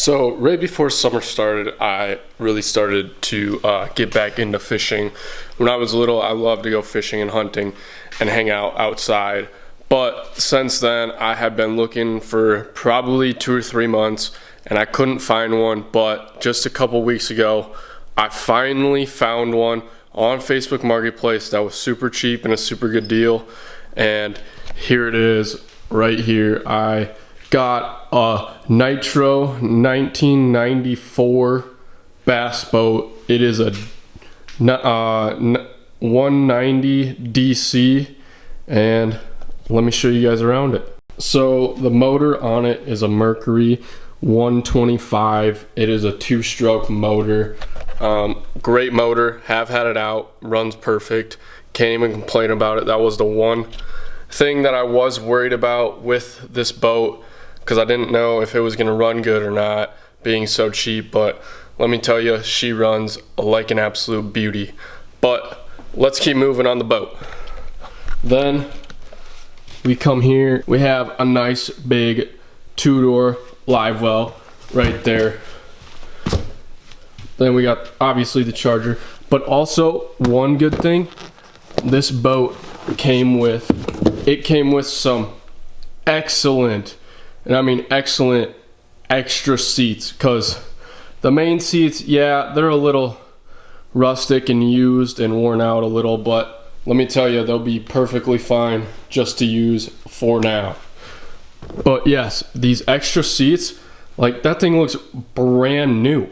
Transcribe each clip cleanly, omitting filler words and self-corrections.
So right before summer started, I really started to get back into fishing. When I was little, I loved to go fishing and hunting and hang out outside. But since then, I have been looking for probably 2 or 3 months, and I couldn't find one. But just a couple weeks ago, I finally found one on Facebook Marketplace that was super cheap and a super good deal. And here it is right here. I got a Nitro 1994 bass boat. It is a 190 DC, and let me show you guys around it. So the motor on it is a Mercury 125. It is a 2-stroke motor. Great motor, have had it out, runs perfect, can't even complain about it. That was the one thing that I was worried about with this boat, because I didn't know if it was going to run good or not, being so cheap. But let me tell you, she runs like an absolute beauty. But let's keep moving on the boat. Then we come here, we have a nice big 2-door live well right there. Then we got obviously the charger, but also one good thing, this boat came with some excellent, and I mean excellent, extra seats. Because the main seats, yeah, they're a little rustic and used and worn out a little, but let me tell you, they'll be perfectly fine just to use for now. But yes, these extra seats, like, that thing looks brand new.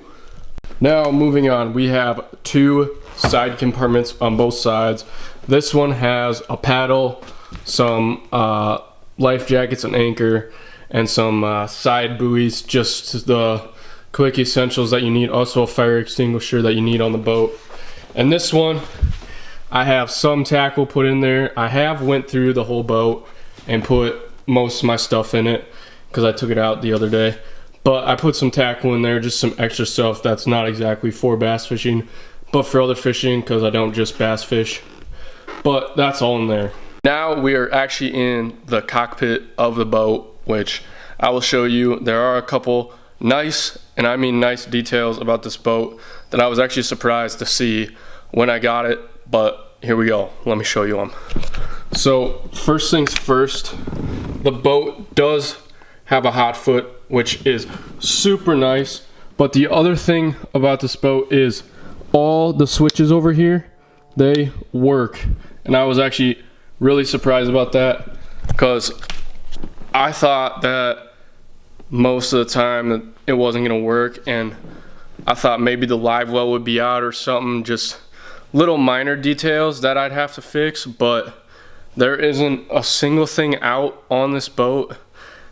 Now moving on, we have 2 side compartments on both sides. This one has a paddle, some life jackets, an anchor, and some side buoys, just the quick essentials that you need. Also a fire extinguisher that you need on the boat. And this one, I have some tackle put in there. I have went through the whole boat and put most of my stuff in it because I took it out the other day. But I put some tackle in there, just some extra stuff that's not exactly for bass fishing, but for other fishing, because I don't just bass fish. But that's all in there. Now we are actually in the cockpit of the boat, which I will show you. There are a couple nice, and I mean nice, details about this boat that I was actually surprised to see when I got it. But here we go, let me show you them. So first things first, the boat does have a hot foot, which is super nice. But the other thing about this boat is all the switches over here, they work. And I was actually really surprised about that, because I thought that most of the time that it wasn't gonna work, and I thought maybe the live well would be out or something, just little minor details that I'd have to fix. But there isn't a single thing out on this boat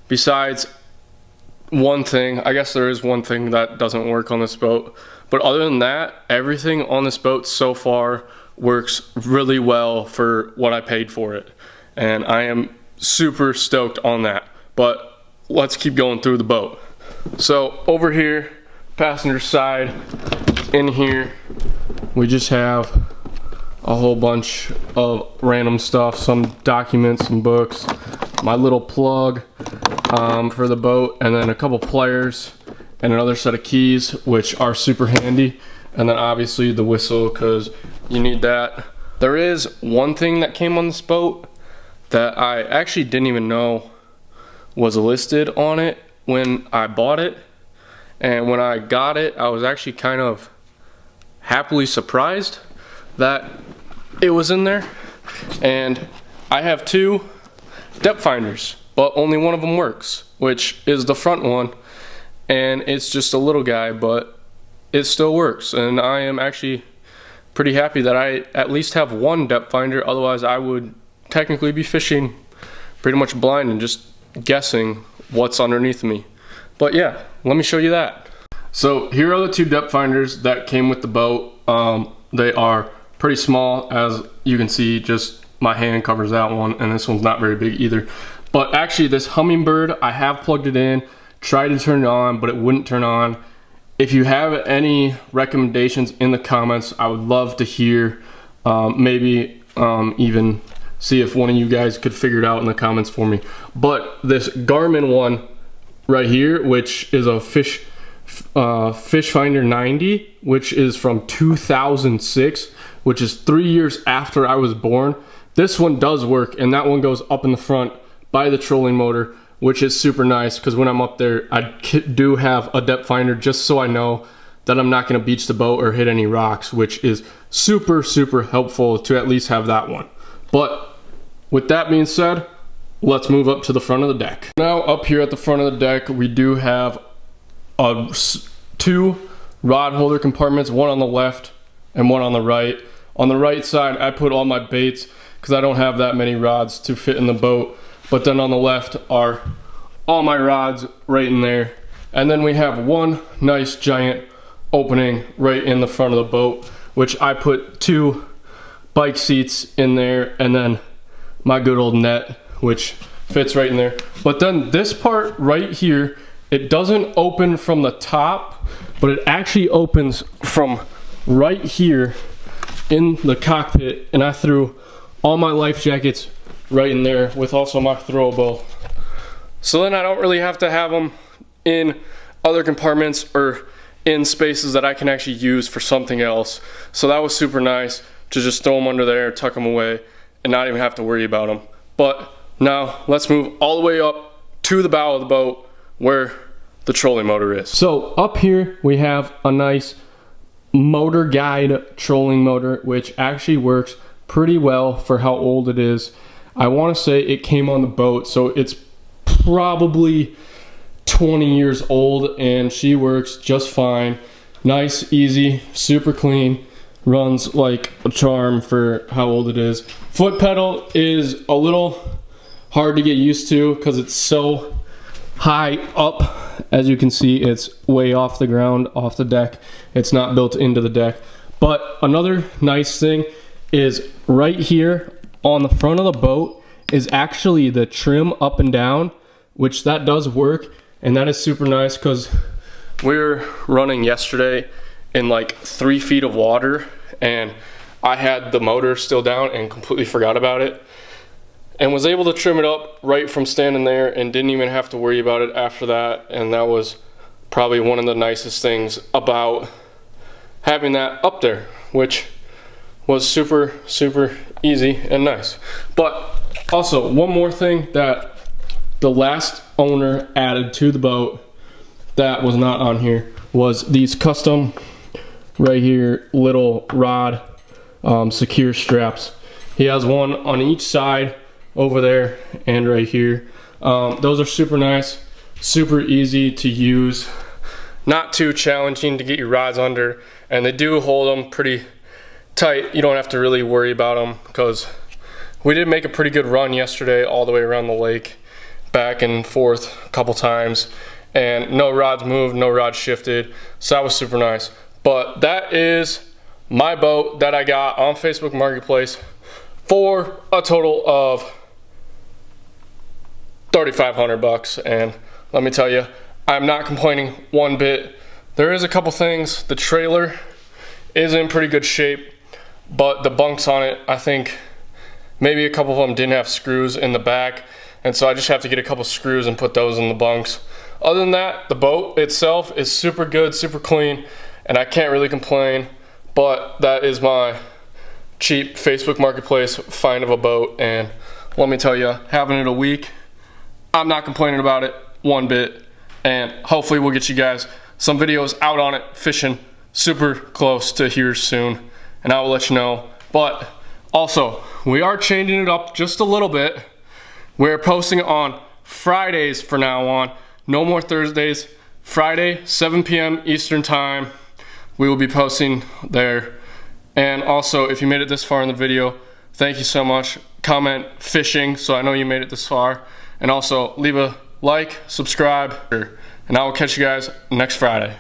besides one thing. I guess there is one thing that doesn't work on this boat, but other than that, everything on this boat so far works really well for what I paid for it, and I am super stoked on that. But let's keep going through the boat. So over here, passenger side, in here we just have a whole bunch of random stuff, some documents and books, my little plug for the boat, and then a couple pliers and another set of keys, which are super handy. And then obviously the whistle, because you need that. There is one thing that came on this boat that I actually didn't even know was listed on it when I bought it. And when I got it, I was actually kind of happily surprised that it was in there. And I have 2 depth finders, but only one of them works, which is the front one. And it's just a little guy, but it still works, and I am actually pretty happy that I at least have one depth finder. Otherwise I would technically be fishing pretty much blind and just guessing what's underneath me. But yeah, let me show you that. So here are the 2 depth finders that came with the boat. They are pretty small, as you can see, just my hand covers that one, and this one's not very big either. But actually this Humminbird, I have plugged it in, tried to turn it on, but it wouldn't turn on. If you have any recommendations in the comments, I would love to hear. Maybe even see if one of you guys could figure it out in the comments for me. But this Garmin one right here, which is a fish Fish Finder 90, which is from 2006, which is 3 years after I was born. This one does work, and that one goes up in the front by the trolling motor, which is super nice because when I'm up there, I do have a depth finder just so I know that I'm not going to beach the boat or hit any rocks, which is super, super helpful to at least have that one. But with that being said, let's move up to the front of the deck. Now up here at the front of the deck, we do have two rod holder compartments, one on the left and one on the right. On the right side, I put all my baits because I don't have that many rods to fit in the boat. But then on the left are all my rods right in there. And then we have one nice giant opening right in the front of the boat, which I put 2 bike seats in there and then my good old net, which fits right in there. But then this part right here, it doesn't open from the top, but it actually opens from right here in the cockpit, and I threw all my life jackets right in there with also my throwable. So then I don't really have to have them in other compartments or in spaces that I can actually use for something else. So that was super nice to just throw them under there, tuck them away, and not even have to worry about them. But now let's move all the way up to the bow of the boat where the trolling motor is. So up here we have a nice motor guide trolling motor, which actually works pretty well for how old it is. I want to say it came on the boat, so it's probably 20 years old, and she works just fine. Nice, easy, super clean, runs like a charm for how old it is. Foot pedal is a little hard to get used to because it's so high up. As you can see, it's way off the ground, off the deck. It's not built into the deck. But another nice thing is right here on the front of the boat is actually the trim up and down, which that does work, and that is super nice because we were running yesterday in like 3 feet of water, and I had the motor still down and completely forgot about it, and was able to trim it up right from standing there and didn't even have to worry about it after that. And that was probably one of the nicest things about having that up there, which was super, super easy and nice. But also, one more thing that the last owner added to the boat that was not on here was these custom right here little rod secure straps. He has one on each side over there and right here. Those are super nice, super easy to use, not too challenging to get your rods under, and they do hold them pretty tight. You don't have to really worry about them because we did make a pretty good run yesterday all the way around the lake, back and forth a couple times, and no rods moved, no rods shifted, so that was super nice. But that is my boat that I got on Facebook Marketplace for a total of $3,500, and let me tell you, I'm not complaining one bit. There is a couple things. The trailer is in pretty good shape, but the bunks on it, I think maybe a couple of them didn't have screws in the back, and so I just have to get a couple screws and put those in the bunks. Other than that, the boat itself is super good, super clean, and I can't really complain. But that is my cheap Facebook Marketplace find of a boat, and let me tell you, having it a week, I'm not complaining about it one bit, and hopefully we'll get you guys some videos out on it fishing super close to here soon, and I will let you know. But also, we are changing it up just a little bit. We're posting on Fridays from now on. No more Thursdays. Friday, 7 p.m. Eastern time. We will be posting there. And also, if you made it this far in the video, thank you so much. Comment fishing so I know you made it this far. And also, leave a like, subscribe, and I will catch you guys next Friday.